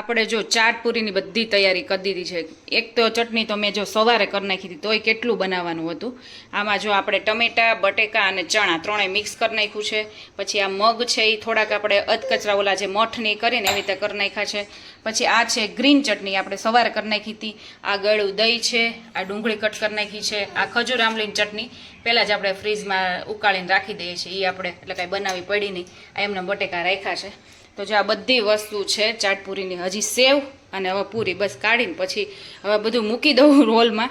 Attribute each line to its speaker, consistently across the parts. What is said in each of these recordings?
Speaker 1: આપણે જો ચાટ પૂરીની બધી તૈયારી કરી દીધી છે. એક તો ચટણી તો મેં જો સવારે કરી નાખી હતી, તોય કેટલું બનાવવાનું હતું. આમાં જો આપણે ટમેટા, બટેકા અને ચણા ત્રણેય મિક્સ કરી નાખ્યું છે. પછી આ મગ છે એ થોડાક આપણે અધકચરા ઓલા જે મઠની કરીને એવી રીતે કરી નાખ્યા છે. પછી આ છે ગ્રીન ચટણી, આપણે સવારે કરી નાખી હતી. આ ગળું દહીં છે, આ ડુંગળી કટ કરી નાખી છે. આ ખજૂર આમલીની ચટણી પહેલાં જ આપણે ફ્રીજમાં ઉકાળીને રાખી દઈએ છીએ, એ આપણે એટલે કાંઈ બનાવવી પડી નહીં. આ એમના બટેકા રાખ્યા છે. તો જે આ બધી વસ્તુ છે ચાટપુરીની, હજી સેવ અને હવે પૂરી બસ કાઢીને પછી હવે બધું મૂકી દઉં રોલમાં.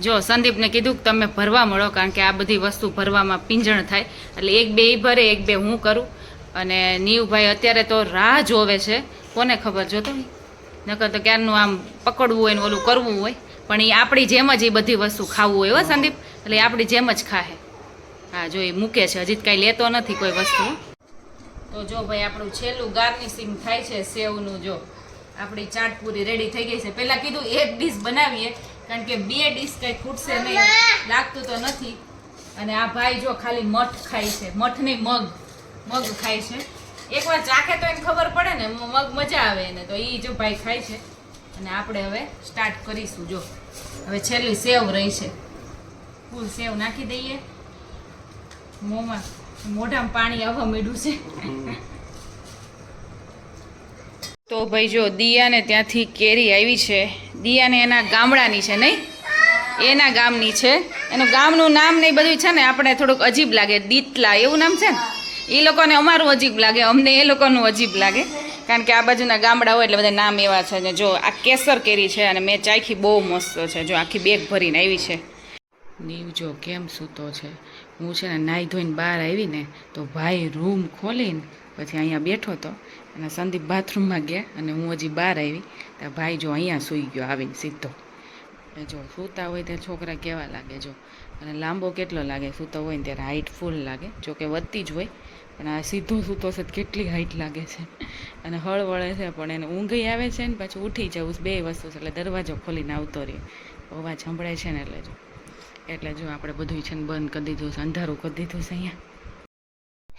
Speaker 1: જો સંદીપને કીધું કે તમે ભરવા મળો, કારણ કે આ બધી વસ્તુ ભરવામાં પીંજણ થાય. એટલે એક બે એ ભરે, એક બે હું કરું. અને નીવભાઈ અત્યારે તો રાહ જોવે છે, કોને ખબર જોતો નકર તો ક્યારનું આમ પકડવું હોય ને ઓલું કરવું હોય. પણ એ આપણી જેમ જ એ બધી વસ્તુ ખાવું હોય હો સંદીપ, એટલે એ આપણી જેમ જ ખાહે. હા જો એ મૂકે છે, હજી કાંઈ લેતો નથી કોઈ વસ્તુ. તો જો ભાઈ આપણું છેલ્લું ગાર્નિશિંગ થાય છે સેવનું. જો આપણી ચાટપુરી રેડી થઈ ગઈ છે. પહેલાં કીધું એક ડીશ બનાવીએ, કારણ કે બે ડીશ કંઈ ખૂટશે નહીં, લાગતું તો નથી. અને આ ભાઈ જો ખાલી મઠ ખાય છે, મઠ નહીં મગ ખાય છે. એકવાર ચાખે તો એને ખબર પડે ને, મગ મજા આવે એને. તો એ જો ભાઈ ખાય છે. અને આપણે હવે સ્ટાર્ટ કરીશું. જો હવે છેલ્લી સેવ રહી છે, ફૂલ સેવ નાખી દઈએ મોંમાં. મોઢામાં પાણી આવવા માંડ્યું છે. તો ભાઈ જો દિયાને ત્યાંથી કેરી આવી છે. દિયાને એના ગામડાની છે નહીં, એના ગામની છે. એનું ગામનું નામ ને બધું છે ને આપણે થોડુંક અજીબ લાગે, દીતલા એવું નામ છે ને. એ લોકોને અમારું અજીબ લાગે, અમને એ લોકોનું અજીબ લાગે, કારણ કે આ બાજુના ગામડા હોય એટલે બધા નામ એવા છે. ને જો આ કેસર કેરી છે અને મેં ચાખી, બહુ મસ્ત છે. જો આખી બેગ ભરીને આવી છે. નીવ જો કેમ સૂતો છે. હું છે ને નાહી ધોઈને બહાર આવી ને તો ભાઈ રૂમ ખોલીને પછી અહીંયા બેઠો હતો. અને સંદીપ બાથરૂમમાં ગયા અને હું હજી બહાર આવી તો ભાઈ જો અહીંયા સૂઈ ગયો આવીને સીધો. જો સૂતા હોય ત્યારે છોકરા કેવા લાગે જો, અને લાંબો કેટલો લાગે સૂતો હોય ને ત્યારે, હાઈટ ફૂલ લાગે. જોકે વધતી જ હોય, પણ આ સીધો સૂતો છે કેટલી હાઈટ લાગે છે. અને હળવળે છે પણ એને ઊંઘી આવે છે ને પાછું ઉઠી જવું, બે વસ્તુ છે. એટલે દરવાજો ખોલીને આવતો રહે, અવાજ સંભળાય છે ને એટલે જો આપણે બધું છે ને બંધ કરી દીધું છે, અંધારું કરી દીધું છે અહીંયા.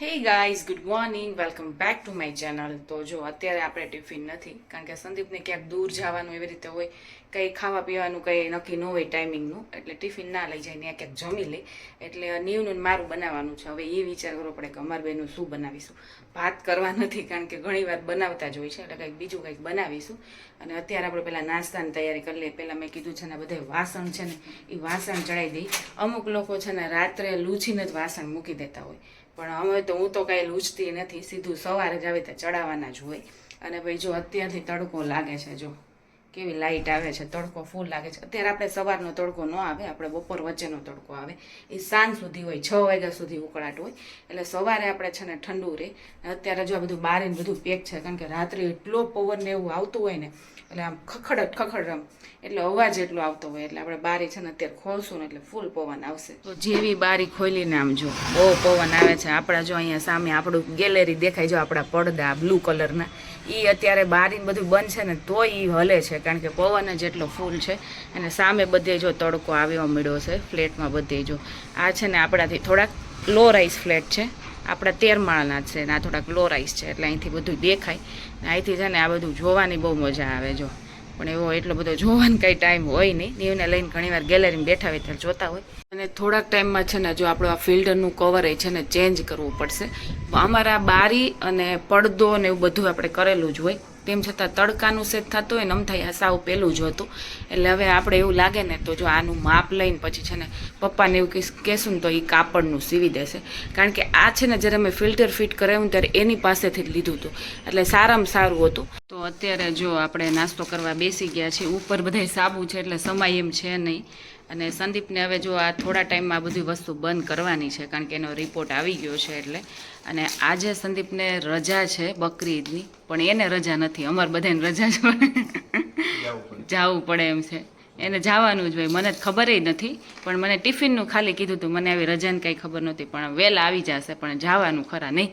Speaker 1: Hey guys, good morning, welcome back to my channel. તો જો અત્યારે આપણે ટિફિન નથી, કારણ કે સંદીપને ક્યાંક દૂર જવાનું એવી રીતે હોય, કંઈ ખાવા પીવાનું કંઈ નક્કી ન હોય ટાઈમિંગનું, એટલે ટિફિન ના લઈ જાય, ત્યાં ક્યાંક જમી લે. એટલે નીવનું મારું બનાવવાનું છે. હવે એ વિચાર કરવો પડે કે અમારા બેનું શું બનાવીશું. ભાત કરવા નથી, કારણ કે ઘણી વાર બનાવતા જ હોય છે, એટલે કંઈક બીજું કંઈક બનાવીશું. અને અત્યારે આપણે પહેલાં નાસ્તાની તૈયારી કરી લઈએ. પહેલાં મેં કીધું છે ને બધા વાસણ છે ને એ વાસણ ચડાવી દઈ. અમુક લોકો છે ને રાત્રે લૂછીને જ વાસણ મૂકી દેતા હોય, પણ અમે તો હું તો કાંઈ લૂછતી નથી, સીધું સવારે જ આવી તો ચડાવવાના જ હોય. અને ભાઈ જો અત્યારથી તડકો લાગે છે, જો કેવી લાઇટ આવે છે, તડકો ફૂલ લાગે છે. અત્યારે આપણે સવારનો તડકો ન આવે, આપણે બપોર વચ્ચેનો તડકો આવે, એ સાંજ સુધી હોય, 6 વાગ્યા સુધી ઉકળાટ હોય. એટલે સવારે આપણે છે ને ઠંડુ રહે. અત્યારે જો આ બધું બારીને બધું પેક છે, કારણ કે રાત્રે એટલો પવન ને એવું આવતું હોય ને, એટલે આમ ખખડ આમ એટલે અવાજ એટલો આવતો હોય. એટલે આપણે બારી છે ને અત્યારે ખોલશું ને એટલે ફૂલ પવન આવશે. તો જેવી બારી ખોલીને આમ જો બહુ પવન આવે છે. આપણા જો અહીંયા સામે આપણું ગેલેરી દેખાય, જો આપણા પડદા બ્લુ કલરના, એ અત્યારે બારીને બધું બંધ છે ને તો એ હલે છે, કારણ કે પવન જ એટલો ફૂલ છે. અને સામે બધે જો તડકો આવ્યો મળ્યો છે ફ્લેટમાં બધે. જો આ છે ને આપણાથી થોડાક લો રાઈસ ફ્લેટ છે, આપણા 13 માળના છે ને આ થોડાક લો રાઈસ છે, એટલે અહીંથી બધું દેખાય. અહીંથી છે ને આ બધું જોવાની બહુ મજા આવે. જો પણ એવો એટલો બધો જોવાનો કંઈ ટાઈમ હોય નહીં. નીવને લઈને ઘણીવાર ગેલેરીમાં બેઠા હોય ત્યારે જોતા હોય. અને થોડાક ટાઈમમાં છે ને જો આપણું આ ફિલ્ટરનું કવર એ છે ને ચેન્જ કરવું પડશે. અમારા બારી અને પડદો ને એવું બધું આપણે કરેલું જ હોય, તેમ છતાં તડકાનું સેટ થતું હોય ને, આમ થાય સાવ પેલું જ હતું. એટલે હવે આપણે એવું લાગે ને તો જો આનું માપ લઈને પછી છે ને પપ્પાને એવું કહેશું ને તો એ કાપડનું સીવી દેશે. કારણ કે આ છે ને જ્યારે અમે ફિલ્ટર ફિટ કરાવ્યું ત્યારે એની પાસેથી જ લીધું હતું, એટલે સારામાં સારું હતું. તો અત્યારે જો આપણે નાસ્તો કરવા બેસી ગયા છીએ. ઉપર બધાય સાબુ છે એટલે સમાય એમ છે નહીં. અને સંદીપને હવે જો આ થોડા ટાઈમમાં બધી વસ્તુ બંધ કરવાની છે, કારણ કે એનો રિપોર્ટ આવી ગયો છે એટલે. અને આજે સંદીપને રજા છે બકરી ઈદની, પણ એને રજા નથી, અમારે બધાને રજા જ જવું પડે એમ છે. એને જવાનું જ હોય, મને જ ખબર નથી. પણ મને ટિફિનનું ખાલી કીધું હતું, મને આવી રજાને કંઈ ખબર નહોતી. પણ વહેલા આવી જશે, પણ જવાનું ખરા નહીં,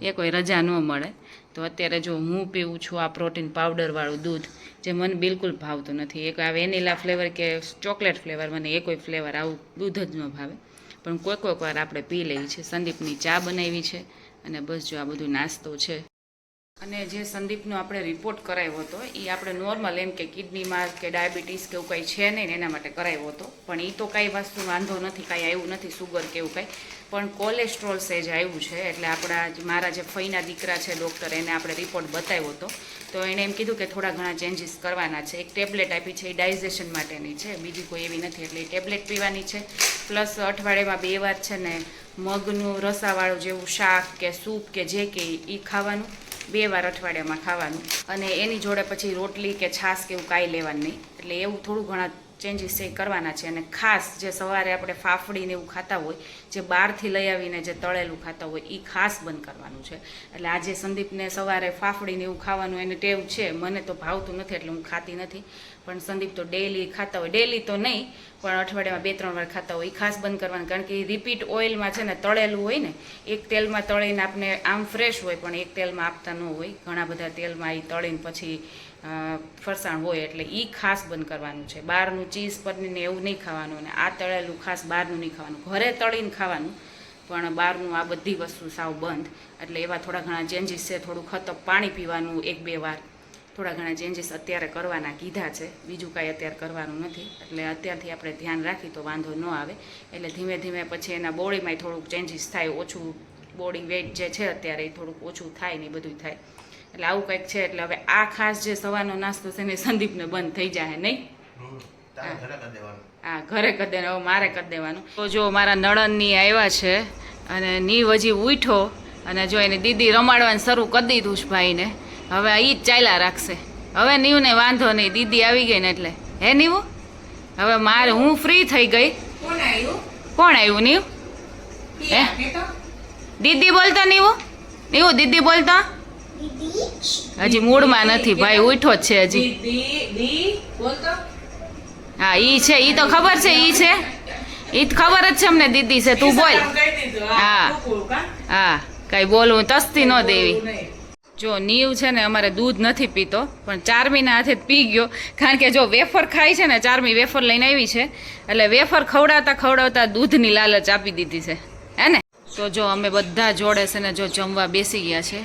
Speaker 1: એ કોઈ રજા ન મળે. તો અત્યારે જો હું પીવું છું આ પ્રોટીન પાવડરવાળું દૂધ, જે મને બિલકુલ ભાવતું નથી. એક આ વેનીલા ફ્લેવર કે ચોકલેટ ફ્લેવર, મને એ કોઈ ફ્લેવર આવું દૂધ જ ન ભાવે. પણ કોઈક વાર આપણે પી લઈએ છીએ. સંદીપની ચા બનાવી છે અને બસ જો આ બધું નાસ્તો છે. અને જે સંદીપનો આપણે રિપોર્ટ કરાવ્યો હતો એ આપણે નોર્મલ એમ કે કિડનીમાં કે ડાયાબિટીસ કે એવું કંઈ છે નહીં ને એના માટે કરાવ્યો હતો, પણ એ તો કાંઈ વસ્તુ વાંધો નથી, કાંઈ આવ્યું નથી સુગર કે એવું કાંઈ, પણ કોલેસ્ટ્રોલ સેજ આવ્યું છે. એટલે મારા જે ફઈના દીકરા છે ડૉક્ટર, એને આપણે રિપોર્ટ બતાવ્યો હતો, તો એણે એમ કીધું કે થોડા ઘણા ચેન્જીસ કરવાના છે. એક ટેબ્લેટ આપી છે એ ડાયજેશન માટેની છે, બીજી કોઈ એવી નથી, એટલે એ ટેબ્લેટ પીવાની છે. પ્લસ અઠવાડિયામાં 2 વાર છે ને મગનું રસાવાળું જેવું શાક કે સૂપ કે જે કે એ ખાવાનું, 2 વાર અઠવાડિયામાં ખાવાનું, અને એની જોડે પછી રોટલી કે છાશ કે એવું કાંઈ લેવાનું નહીં. એટલે એવું થોડું ઘણા ચેન્જીસ એ કરવાના છે. અને ખાસ જે સવારે આપણે ફાફડીને એવું ખાતા હોય, જે બહારથી લઈ આવીને જે તળેલું ખાતા હોય, એ ખાસ બંધ કરવાનું છે. એટલે આજે સંદીપને સવારે ફાફડીને એવું ખાવાનું એને ટેવ છે, મને તો ભાવતું નથી એટલે હું ખાતી નથી, પણ સંદીપ તો ડેલી ખાતા હોય, ડેલી તો નહીં પણ અઠવાડિયામાં 2-3 વાર ખાતા હોય, એ ખાસ બંધ કરવાનું. કારણ કે એ રિપીટ ઓઇલમાં છે ને તળેલું હોય ને, એક તેલમાં તળીને આપણે આમ ફ્રેશ હોય પણ એક તેલમાં આપતા ન હોય, ઘણા બધા તેલમાં એ તળીને પછી ફરસાણ હોય, એટલે એ ખાસ બંધ કરવાનું છે. બહારનું ચીઝ પનીરને એવું નહીં ખાવાનું, અને આ તળેલું ખાસ બહારનું નહીં ખાવાનું, ઘરે તળીને ખાવાનું, પણ બહારનું આ બધી વસ્તુ સાવ બંધ. એટલે એવા થોડા ઘણા ચેન્જીસ છે. થોડું પાણી પીવાનું 1-2 વાર, થોડા ઘણા ચેન્જીસ અત્યારે કરવાના કીધા છે, બીજું કાંઈ અત્યારે કરવાનું નથી. એટલે અત્યારથી આપણે ધ્યાન રાખી તો વાંધો ન આવે. એટલે ધીમે ધીમે પછી એના બોડીમાંય થોડુંક ચેન્જીસ થાય, ઓછું બોડી વેઇટ જે છે અત્યારે એ થોડુંક ઓછું થાય ને એ બધું થાય. એટલે આવું કંઈક છે. એટલે હવે આ ખાસ જે સવારનો નાસ્તો છે ને સંદીપને બંધ થઈ જાય નહીં. હા, ઘરે કરી દેવાનું, હવે મારે કરી દેવાનું. તો જો મારા નળનની આવ્યા છે અને નીવ હજી ઉઠો, અને જો એને દીદી રમાડવાનું શરૂ કરી દીધું છે ભાઈને. હવે એ જ ચાલ્યા રાખશે. હવે નીવને વાંધો નહીં, દીદી આવી ગઈ ને એટલે. હે નીવું, હવે મારે હું ફ્રી થઈ ગઈ. કોણ આવ્યું નીવ? હે દીદી બોલતો નીવું? નીવું દીદી બોલતો? હજી મૂડમાં નથી ભાઈ, ઉઠો જ છે હજી. હા ઈ છે, ઈ તો ખબર છે, ઈ છે, ઈ ખબર જ છે અમને દીદી છે. તું બોલ. હા હા, કઈ બોલવું તસ્તી ન દેવી. જો નીવ છે ને અમારે દૂધ નથી પીતો, પણ ચારમીના હાથે પી ગયો. કારણ કે જો વેફર ખાય છે ને, ચારમી વેફર લઈને આવી છે, એટલે વેફર ખવડાવતા દૂધની લાલચ આપી દીધી છે, હે ને. તો જો અમે બધા જોડે છે ને જો જમવા બેસી ગયા છે.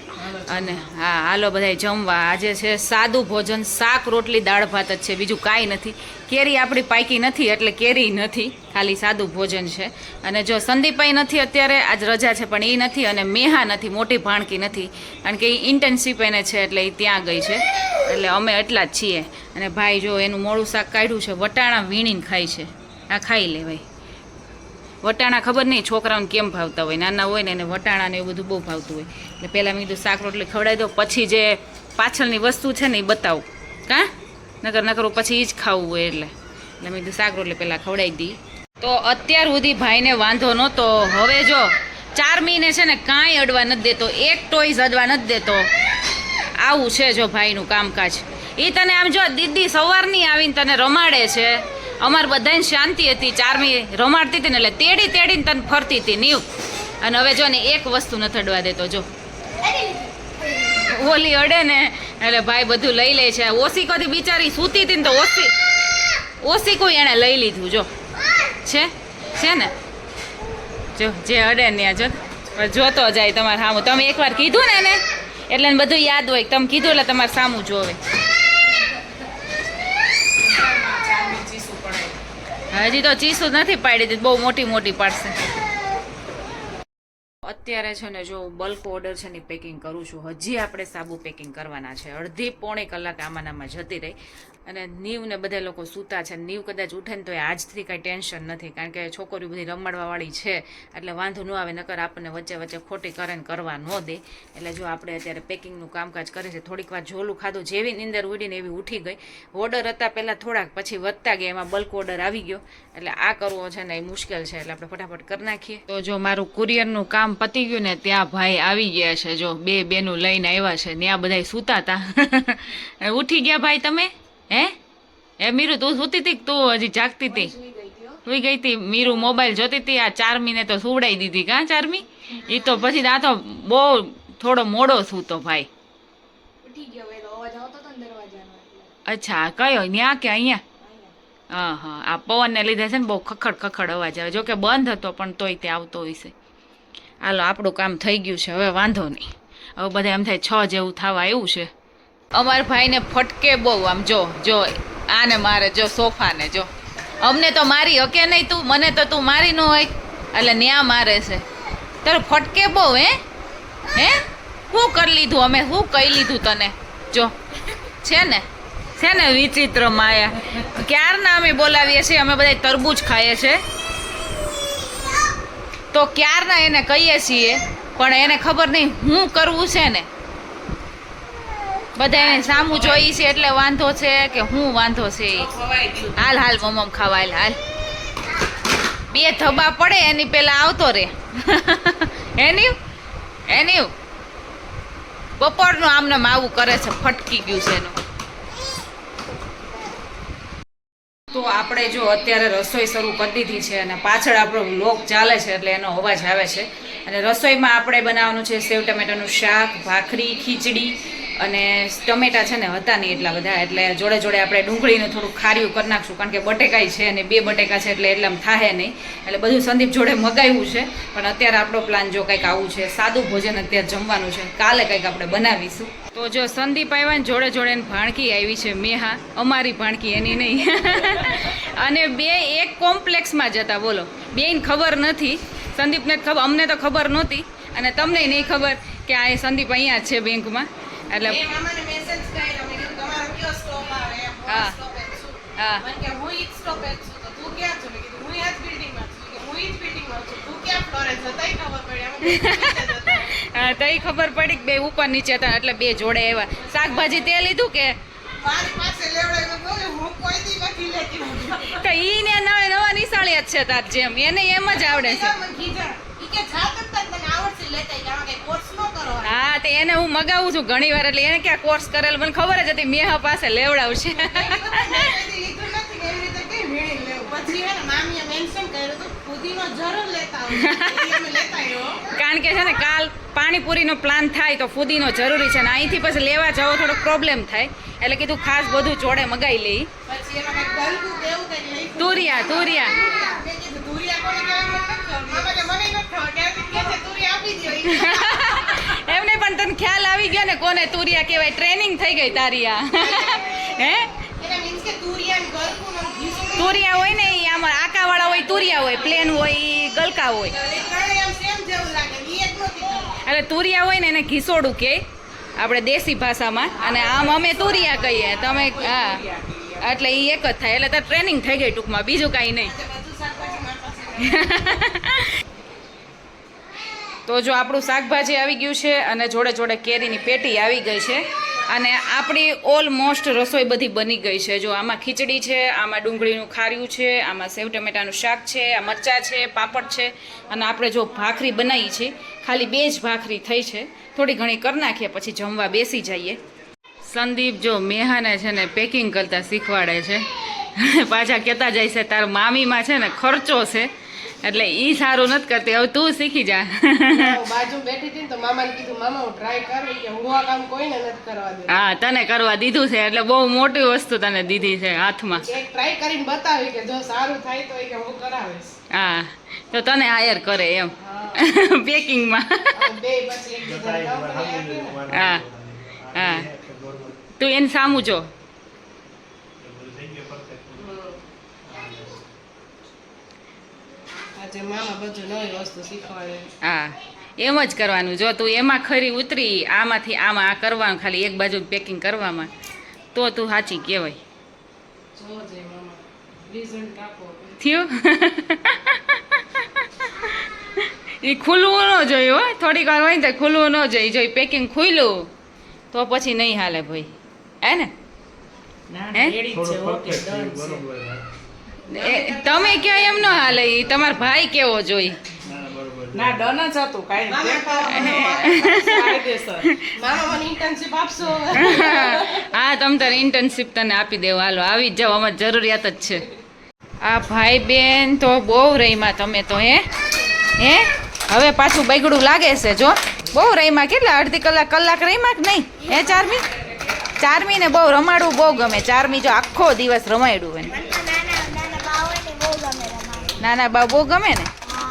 Speaker 1: અને હા, હાલો બધાય જમવા. આજે છે સાદું ભોજન, શાક રોટલી દાળ ભાત જ છે, બીજું કાંઈ નથી. કેરી આપણી પાકી નથી એટલે કેરી નથી, ખાલી સાદું ભોજન છે. અને જો સંદીપાઈ નથી અત્યારે, આજ રજા છે, પણ એ નથી, અને મેહા નથી, મોટી ભાણકી નથી, કારણ કે એ ઇન્ટર્નશીપ એને છે એટલે એ ત્યાં ગઈ છે. એટલે અમે એટલા જ છીએ. અને ભાઈ જો એનું મોડું શાક કાઢ્યું છે, વટાણા વીણીને ખાય છે. આ ખાઈ લે ભાઈ. વટાણા ખબર નહીં છોકરાઓને કેમ ભાવતા હોય, નાના હોય ને એને વટાણા ને એવું બધું બહુ ભાવતું હોય. એટલે પહેલાં મેં કીધું શાક રોટલી ખવડાવી દો, પછી જે પાછળની વસ્તુ છે ને એ બતાવું, કાં નકરું પછી એ જ ખાવું હોય. એટલે મેં કીધું શાક રોટલી પહેલાં ખવડાવી દી. તો અત્યાર સુધી ભાઈને વાંધો નહોતો. હવે જો 4 મહિને છે ને કાંઈ અડવા નથી દેતો, એક ટોયઝ અડવા નથી દેતો. આવું છે જો ભાઈનું કામકાજ. એ તને આમ જો દીદી સવારની આવીને તને રમાડે છે. અમારે બધાને શાંતિ હતી, 4 મહિને રમાડતી હતી ને એટલે તેડીને તને ફરતી હતી નીવ. અને હવે જો ને એક વસ્તુ નથી અડવા દેતો. જો ઓલી અડે ને એટલે ભાઈ બધું લઈ લે છે. ઓસી કદી બિચારી સૂતી હતી ને તો ઓસી કોઈ એણે લઈ લીધું. જો છે ને, જો જે અડે ને જો જોતો જાય તમારે સામું. તમે એકવાર કીધું ને એને એટલે એને બધું યાદ હોય. તમે કીધું એટલે તમારે સામું જોવે. હજી તો ચીસું નથી પાડી દીધી, બહુ મોટી પાડશે. અત્યારે છે ને જો બલ્ક ઓર્ડર છે ને પેકિંગ કરું છું. હજી આપણે સાબુ પેકિંગ કરવાના છે. અડધી-પોણી કલાક આમાં જતી રહી. અને નીવ ને બધા લોકો સૂતા છે. નીવ કદાચ ઉઠે ને તો આજથી કાંઈ ટેન્શન નથી, કારણ કે છોકરીઓ બધી રમાડવાવાળી છે એટલે વાંધો ન આવે. નકર આપણને વચ્ચે ખોટી કરે ને કરવા ન દે. એટલે જો આપણે અત્યારે પેકિંગનું કામકાજ કરે છે. થોડીક વાર ઝોલું ખાધું, જેવી નીંદર ઉડીને એવી ઉઠી ગઈ. ઓર્ડર હતા પહેલાં થોડાક, પછી વધતા ગયા, એમાં બલ્ક ઓર્ડર આવી ગયો. એટલે આ કરવો છે ને એ મુશ્કેલ છે, એટલે આપણે ફટાફટ કરી નાખીએ. તો જો મારું કુરિયરનું કામ પતી ગયું ને ત્યાં ભાઈ આવી ગયા છે. જો 2 બેનું લઈને આવ્યા છે. ત્યાં બધા સૂતા હતા. ઉઠી ગયા ભાઈ તમે? હે મીરુ તું સૂતી હતી? તું હજી જાગતી હતી? સુઈ ગઈ હતી. મીરુ મોબાઈલ જોતી હતી. આ 4 મહિને તો સુવડાવી દીધી. કાં 4 મી? એ તો પછી આ તો બહુ થોડો મોડો સૂતો ભાઈ. અચ્છા, કયો ન્યા કે અહીંયા? હા, આ પવનને લીધે છે ને બહુ ખખડ અવાજ આવે. જોકે બંધ હતો પણ તોય તે આવતો હોય છે. હાલો આપણું કામ થઈ ગયું છે, હવે વાંધો નહીં. હવે બધા એમ થાય 6 જેવું થવા આવ્યું છે. અમારા ભાઈને ફટકે બહુ આમ જો આને મારે જો સોફાને જો. અમને તો મારી હકે નહીં તું, મને તો તું મારી ન હોય એટલે ન્યા મારે છે. તારે ફટકે બહુ હે શું કરી લીધું અમે, શું કહી લીધું તને? જો છે ને વિચિત્ર માયા. ક્યારના અમે બોલાવીએ છીએ, અમે બધા તરબૂચ ખાઈએ છીએ તો ક્યારના એને કહીએ છીએ, પણ એને ખબર નહીં શું કરવું છે ને. બધા એને સામું જોઈ છે એટલે વાંધો છે કે હું વાંધો છે. હાલ મમ્મ ખાવા હાલ. 2 ધબા પડે એની પેલા આવતો રે. એની બપોરનું આમને આવું કરે છે, ફટકી ગયું છે એનું. તો આપણે જો અત્યારે રસોઈ શરૂ કરી દીધી છે અને પાછળ આપણો વ્લોગ ચાલે છે એટલે એનો અવાજ આવે છે. અને રસોઈમાં આપણે બનાવવાનું છે સેવ ટમેટાનું શાક, ભાખરી, ખીચડી અને ટમેટા છે ને હતા નહીં એટલા બધા, એટલે જોડે જોડે આપણે ડુંગળીનું થોડું ખાર્યું કરી નાખશું, કારણ કે બટેકાઈ છે અને 2 બટેકા છે એટલે એટલામાં થાહે નહીં. એટલે બધું સંદીપ જોડે મગાવ્યું છે, પણ અત્યારે આપણો પ્લાન જો કંઈક આવું છે, સાદું ભોજન અત્યારે જમવાનું છે. કાલે કંઈક આપણે બનાવીશું. તો જો સંદીપ આવ્યા ને જોડે જોડે ભાણકી આવી છે મેહા, અમારી ભાણકી એની નહીં. અને 2 એક કોમ્પ્લેક્સમાં જતા, બોલો. બેયને ખબર નથી, સંદીપને ખબર, અમને તો ખબર નહોતી અને તમને નહીં ખબર કે આ સંદીપ અહીંયા જ છે બેંકમાં. એટલે હા તઈ ખબર પડી કે 2 ઉપર નીચે હતા એટલે 2 જોડે આવ્યા. શાકભાજી તે લીધું કે તો ઈ ને નવા નિશાળી જ છે તાર જેમ, એને એમ જ આવડે છે. હા તે એને હું મગાવું છું ઘણી વાર, એટલે એને ક્યાં કોર્સ કરેલો મને ખબર જ હતી મેહા પાસે લેવડાવશે. કારણ કે છે ને કાલ પાણીપુરીનો પ્લાન થાય તો ફુદીનો જરૂરી છે ને અહીંથી પછી લેવા જવો થોડો પ્રોબ્લેમ થાય, એટલે કીધું ખાસ બધું જોડે મગાઈ લઈ. તુરિયા એમને પણ તને ખ્યાલ આવી ગયો ને કોને તુરિયા કહેવાય, ટ્રેનિંગ થઈ ગઈ તારી આ. હે તુરિયા હોય ને એ આમાં આકાવાળા હોય, તુરિયા હોય, પ્લેન હોય, ઈ ગલકા હોય. એટલે તુરિયા હોય ને એને ઘીસોડું કહે આપણે દેશી ભાષામાં, અને આમ અમે તુરિયા કહીએ તમે. હા એટલે એ એક જ થાય, એટલે તાર ટ્રેનિંગ થઈ ગઈ ટૂંકમાં, બીજું કાંઈ નહીં. તો જો આપણું શાકભાજી આવી ગયું છે અને જોડે જોડે કેરીની પેટી આવી ગઈ છે અને આપણી ઓલમોસ્ટ રસોઈ બધી બની ગઈ છે. જો આમાં ખીચડી છે, આમાં ડુંગળીનું ખાર્યું છે, આમાં સેવ ટમેટાનું શાક છે, આ મરચાં છે, પાપડ છે અને આપણે જો ભાખરી બનાવી છે, ખાલી 2 જ ભાખરી થઈ છે, થોડી ઘણી કરી નાખીએ પછી જમવા બેસી જઈએ. સંદીપ જો મેહાને છે ને પેકિંગ કરતા શીખવાડે છે, પાછા કહેતા જાય છે તાર મામીમાં છે ને ખર્ચો છે એટલે ઈ સારું નથી કરતી, હવે તું શીખી જા.
Speaker 2: બાજુ બેઠી હતી તો મામાને કીધું મામા હું ટ્રાય કરું કે હું આ કામ કોઈને નથી કરવા દઉં.
Speaker 1: હા તને કરવા દીધું છે એટલે બહુ મોટી વસ્તુ તને દીધી છે હાથમાં.
Speaker 2: એક ટ્રાય કરીને બતાવી કે જો સારું થાય તો કે હું કરાવીશ.
Speaker 1: હા તો તને હાયર કરે એમ પેકિંગમાં.
Speaker 2: બે પછી એકબીજાને કામ કરી આપીએ ને.
Speaker 1: હા હા તું એને સામું જો.
Speaker 2: આજે મામા બધું નવી વસ્તુ શીખવાડે.
Speaker 1: હા એમ જ કરવાનું, જો તું એમાં ખરી ઉતરી આમાંથી આમાં આ કરવાનું, ખાલી એક બાજુ પેકિંગ કરવામાં, તો તું સાચી કહેવાય.
Speaker 2: જોજે મામા રિઝલ્ટ આપો
Speaker 1: થયું. એ ખુલવું ન જોયું હો, થોડીક વાર હોય ને તો ખુલવું ન જોઈએ, જો પેકિંગ ખુલ્યું તો પછી નહીં હાલે ભાઈ, હે ને? તમે કયો એમ ન હાલે, તમારો ભાઈ કેવો જોઈ.
Speaker 2: ના ડન જ હતું કાઈ મામા મને ઇન્ટર્નશિપ આપશો.
Speaker 1: હા તમ તારે ઇન્ટર્નશિપ તને આપી દેવું, હાલો આવી જ જાવ, અમારે જરૂરિયાત જ છે. આ ભાઈ બેન તો બહુ રહીમાં તમે તો. હે હવે પાછું બગડું લાગે છે, જો બહુ રહીમાં. કેટલા અડધી કલાક રહીમાં કે નહીં? હે ચારમી ને બહુ રમાડવું બહુ ગમે. ચારમી જો આખો દિવસ રમાડ્યું એને. નાના બા બહુ ગમે ને,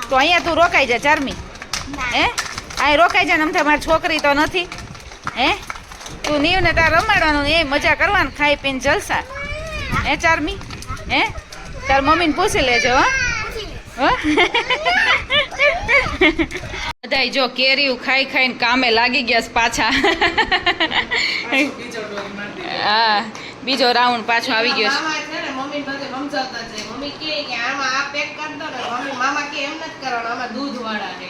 Speaker 1: તો અહીંયા તું રોકાઈ જા ચારમી. હે આ રોકાઈ જાય ને આમ મારી છોકરી તો નથી હે તું નીવ ને તાર રમાડવાનું એ મજા કરવાનું ખાઈ પીને જલસા હે ચારમી હે તાર મમ્મીને પૂછી લેજો હો બધાય જો કેરીયું ખાઈ ખાઈને કામે લાગી ગયા છે પાછા હા બીજો રાઉન્ડ પાછો આવી ગયો છે
Speaker 2: મામા છે ને મમ્મી બધે સમજાવતા છે મમ્મી કહે કે આમાં આ પેક કરી દો ને મમ્મી મામા કે એમ નથી કરવાનું આમાં દૂધ વાળા છે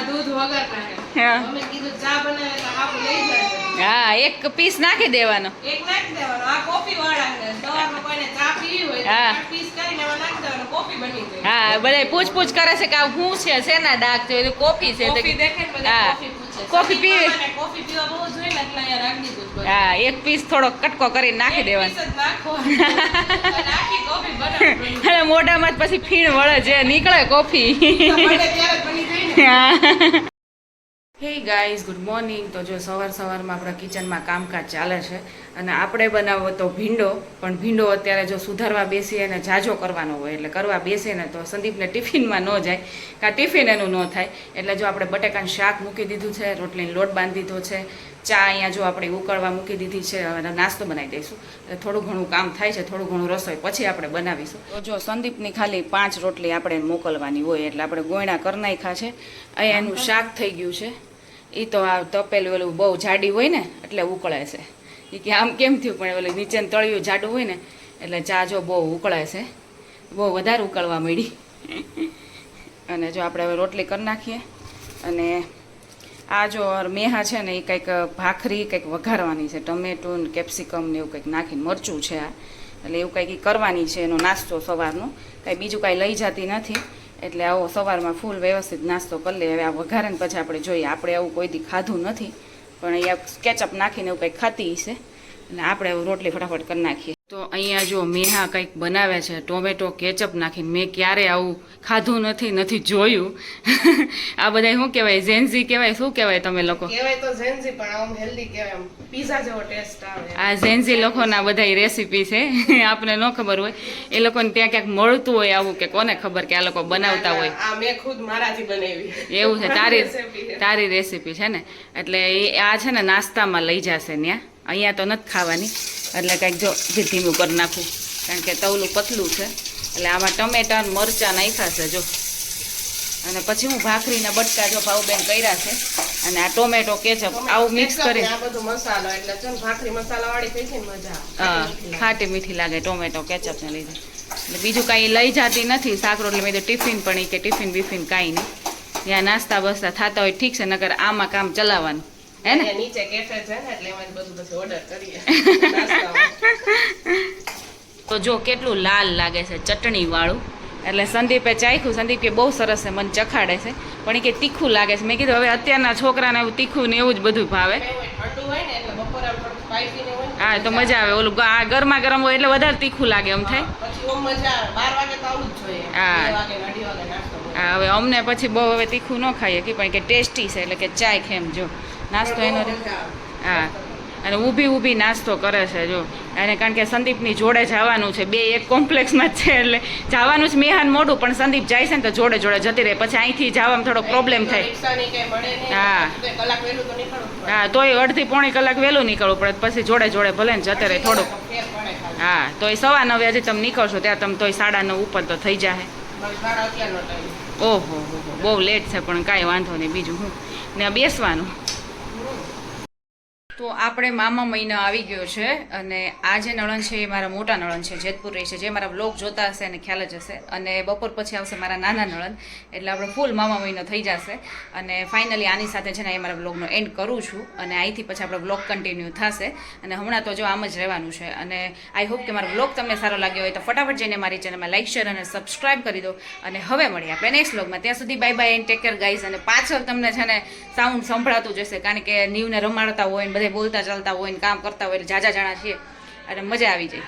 Speaker 2: દૂધ વગરના છે
Speaker 1: હા.
Speaker 2: મમ્મી કીધું ચા બનાવે તો આપ લઈ જાય
Speaker 1: હા એક પીસ નાખી દેવાનો
Speaker 2: એક નાખી દેવાનો આ કોફી વાળા છે સવારમાં કોઈને ચા પીવી હોય
Speaker 1: હા.
Speaker 2: તો પીસ કરીને એમાં નાખી દેવાનો કોફી બની જાય
Speaker 1: હા બધા પૂછ છે કે આ શું છે શેના ડાક છે એ કોફી છે તો
Speaker 2: કોફી દેખે ને બધા
Speaker 1: હા.
Speaker 2: કોફી પૂછે
Speaker 1: કોફી પીવી.
Speaker 2: મામાને કોફી પીવા બહુ જોઈએ ને એટલે અહીંયા રાખી દીધું છે બધું.
Speaker 1: હા એક પીસ થોડો કટકો કરીને નાખી
Speaker 2: એક
Speaker 1: દેવાનો
Speaker 2: પીસ જ નાખવાનો. અને આખી કોફી બનાવવાની.
Speaker 1: અને મોઢામાં જ પછી ફીણ વળે જે નીકળે કોફી
Speaker 2: બને ત્યારે જ બની જાય ને.
Speaker 1: હે ગાઈઝ ગુડ મોર્નિંગ તો જો સવારમાં આપણા કિચનમાં કામકાજ ચાલે છે અને આપણે બનાવો તો ભીંડો પણ ભીંડો અત્યારે જો સુધારવા બેસીએ અને જાજો કરવાનો હોય એટલે કરવા બેસીએ ને તો સંદીપને ટિફિનમાં ન જાય કાં ટિફિન એનું ન થાય એટલે જો આપણે બટેકાનું શાક મૂકી દીધું છે રોટલીનો લોટ બાંધી દીધો છે ચા અહીંયા જો આપણે ઉકળવા મૂકી દીધી છે અને નાસ્તો બનાવી દઈશું એટલે થોડું ઘણું કામ થાય છે થોડું ઘણું રસોઈ પછી આપણે બનાવીશું તો જો સંદીપની ખાલી 5 રોટલી આપણે મોકલવાની હોય એટલે આપણે ગોયણા કરી નાખ્યા છે અહીંયા એનું શાક થઈ ગયું છે એ તો આ તપેલું ઓલું બહુ જાડી હોય ને એટલે ઉકળે છે એ કે આમ કેમ થયું પણ ઓલું નીચેનું તળિયું જાડું હોય ને એટલે ચા જો બહુ ઉકળે છે બહુ વધારે ઉકળવા મળી અને જો આપણે હવે રોટલી કરી નાખીએ અને આ જો મેહા છે ને એ કંઈક ભાખરી કંઈક વઘારવાની છે ટમેટું ને કેપ્સિકમ ને એવું કંઈક નાખીને મરચું છે આ એટલે એવું કંઈક કરવાની છે એનો નાસ્તો સવારનો કાંઈ બીજું કાંઈ લઈ જતી નથી એટલે આવો સવારમાં ફૂલ વ્યવસ્થિત નાસ્તો કરી લે હવે આ વઘારે ને પછી આપણે જોઈએ આપણે આવું કોઈ દી ખાધું નથી પણ અહીંયા કેચઅપ નાખીને એવું કંઈક ખાતી હશે એટલે આપણે હવે રોટલી ફટાફટ કરી નાખીએ તો અહીંયા જો મેહા કંઈક બનાવે છે ટોમેટો કેચઅપ નાખીને મેં ક્યારે આવું ખાધું નથી જોયું આ બધા શું કહેવાય ઝેન્ઝી કહેવાય શું કહેવાય તમે લોકો
Speaker 2: કહેવાય તો ઝેન્ઝી પણ આમ હેલ્ધી કહેવાય આમ પીઝા જેવો ટેસ્ટ આવે
Speaker 1: આ ઝેન્ઝી લોકોના બધા રેસીપી છે આપણે ન ખબર હોય એ લોકોને ત્યાં ક્યાંક મળતું હોય આવું કે કોને ખબર કે આ લોકો બનાવતા હોય
Speaker 2: આ મેં ખુદ મારાથી બનાવી
Speaker 1: એવું છે
Speaker 2: Recipe છે.
Speaker 1: તારી રેસીપી છે ને એટલે એ આ છે ને નાસ્તામાં લઈ જશે ત્યાં અહીંયા તો નથી ખાવાની એટલે કંઈક જો ધીમું કરી નાખું કારણ કે તવલું પતલું છે એટલે આમાં ટમેટા ને મરચાં નાખ્યા છે જો અને પછી હું ભાખરીના બટકા જો ભાવબેન કર્યા છે અને આ ટોમેટો કેચઅપ આવું મિક્સ કરી
Speaker 2: આ બધું મસાલો એટલે ચલ ભાખરી મસાલા વાળી થઈ છે ને મજા આવે.
Speaker 1: ખાટી મીઠી લાગે ટોમેટો કેચઅપને લીધે એટલે બીજું કાંઈ લઈ જતી નથી શાક રોટલી મેં તો ટિફિન પણ ઈ કે ટિફિન બિફિન કાંઈ નહીં ત્યાં નાસ્તા બસ્તા થતા હોય ઠીક છે નકર આમાં કામ ચલાવવાનું હે ને
Speaker 2: અહીંયા નીચે કેફે છે ને એટલે એમાં જ બધું પછી ઓર્ડર કરીએ નાસ્તામાં.
Speaker 1: તો જો કેટલું લાલ લાગે છે ચટણી વાળું એટલે સંદીપે ચાખ્યું સંદીપ કે બહુ સરસ છે મને ચખાડે છે પણ એ કે તીખું લાગે છે મેં કીધું હવે અત્યારના છોકરાને એવું તીખું ને એવું જ બધું ભાવે
Speaker 2: ઠંડુ હોય ને એટલે બપોરે આમ થોડું સ્પાઈસી ને હોય ને
Speaker 1: હા તો મજા આવે ઓલું આ ગરમા ગરમ હોય એટલે વધારે તીખું લાગે એમ થાય
Speaker 2: પછી ઓમ મજા આવે 12 વાગે તો આવું જ જોઈએ
Speaker 1: હા.
Speaker 2: 2 વાગે 2:30 વાગે નાસ્તો હોય.
Speaker 1: હા હવે અમને પછી બહુ હવે તીખું ન ખાઈએ કે પણ કે ટેસ્ટી છે એટલે કે ચાય ખેમ જો નાસ્તો એનો
Speaker 2: બહુ મજા આવે.
Speaker 1: હા અને ઊભી નાસ્તો કરે છે જો અને કારણ કે સંદીપની જોડે જવાનું છે બે એક કોમ્પ્લેક્સમાં જ છે એટલે જવાનું છે મેહાન મોડું પણ સંદીપ જાય છે ને તો જોડે જતી રહે પછી અહીંથી જવામાં થોડો પ્રોબ્લેમ થાય
Speaker 2: રિક્ષાની કંઈ મળે નહીં.
Speaker 1: હા.
Speaker 2: તો કલાક વહેલું તો નીકળવું જ પડે.
Speaker 1: હા તોય અડધી પોણી કલાક વહેલું નીકળવું પડે પછી જોડે ભલે ને જતે રહે થોડુંક
Speaker 2: ફેર પડે ખાલી.
Speaker 1: હા તોય 9:15 હજી તમે નીકળશો ત્યાં તમે તોય 9:30 ઉપર તો થઈ જાય
Speaker 2: બસ 11:30 નો ટાઈમ.
Speaker 1: ઓહો બહુ લેટ છે પણ કાંઈ વાંધો નહીં બીજું હું ને બેસવાનું તો આપણે મામા મહિનો આવી ગયો છે અને આ જે નળન છે એ મારા મોટા નળન છે જેતપુર રહી છે જે મારા બ્લોગ જોતા હશે એને ખ્યાલ જ હશે અને બપોર પછી આવશે મારા નાના નળન એટલે આપણે ફૂલ મામા મહિનો થઈ જશે અને ફાઇનલી આની સાથે છે ને એ મારા બ્લોગનો એન્ડ કરું છું અને અહીંથી પછી આપણો બ્લોગ કન્ટિન્યુ થશે અને હમણાં તો જો આમ જ રહેવાનું છે અને આઈ હોપ કે મારો બ્લોગ તમને સારો લાગ્યો હોય તો ફટાફટ જઈને મારી ચેનલમાં લાઈક શેર અને સબસ્ક્રાઇબ કરી દો અને હવે મળીએ આપણે નેક્સ્ટ બ્લોગમાં ત્યાં સુધી bye bye and take care guys અને પાછળ તમને છે ને સાઉન્ડ સંભળાતું જશે કારણ કે નીવને રમાડતા હોય ને બધા બોલતા ચાલતા હોય ને કામ કરતા હોય એટલે જાજા જાણા છીએ અને મજા આવી જાય